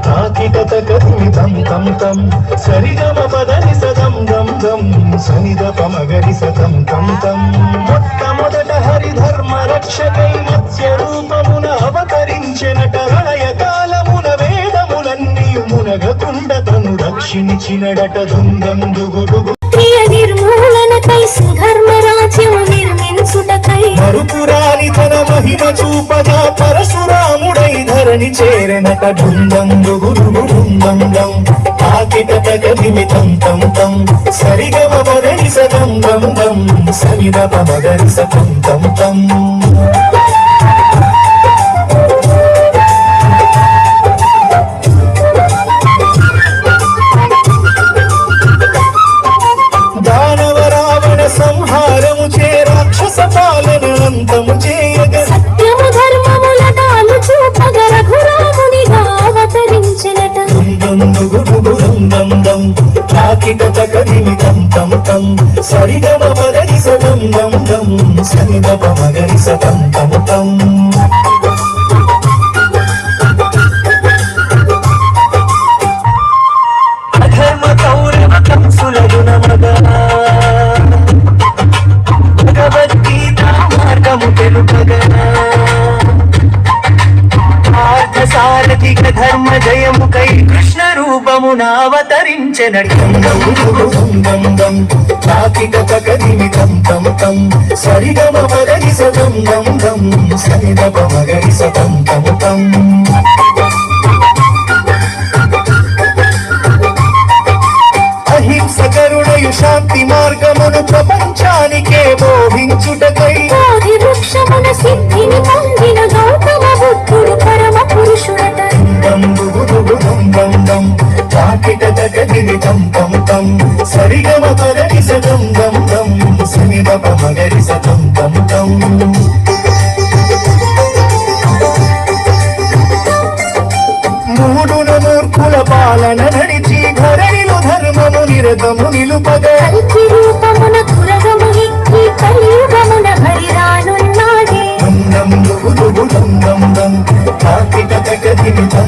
తాకిటతకరితం తం తం సరిగమ పదని సదం దం దం సనిద పమగరి సదం తం తం మొట్టమొదట హరిధర్మ రక్షకై మత్స్య రూపమున అవతరించెనట ప్రళయ కాలమున వేదములన్నీ మునగకుండ తను రక్షించినడట దుందం దుగుడుగు నిర్మూలనకై సుధర్మ రాజ్యము నిర్మించుటకై మరుపురాని తన మహిమ చూపగా పరశురాముడై ధరణి చేరనట బృందం దుగుడుగు బృందం దం తాకిటతకరిమితం తం తం సరిగమ పదని సదం దం దం సనిద పమగరి సదం తం తం సంహారము చే రాక్షస పాలన అంతము చేయగ సత్యము ధర్మముల దాలు చూపగ రఘురామునిగా అవతరించినట దుందం తాకిటతకరిమితం తం తం సరిగమ పదని సదం దం దం సనిద పమగరి సదం తం తం అధర్మ కౌరవ కంసులగుణ మగా ధర్మ జయముకై కృష్ణ రూపమున అవతరించెనటం తాకిటతకరిమితం తం తం సరిగమ పదని సదం దం దం సనిద పమగరి సదం తం తం అహింస కరుణయు శాంతి మార్గమును ప్రపంచానికే బోధించుటకై బోధి వృక్షమున సిద్ధిని పొందిన గౌతమ బుద్ధుడు పరమ పురుషుడట తాకిటతకరిమితం తం తం సరిగమ పదని సదం దం దం సనిద పమగరి సదం తం తం మూడున మూర్ఖుల పాలన నడిచి ధరణిలో ధర్మము నిరతము నిలుపగ రూపమున తురగము ఎక్కి కలియుగమున హరిరానున్నాడే తాకిటతకరిమితం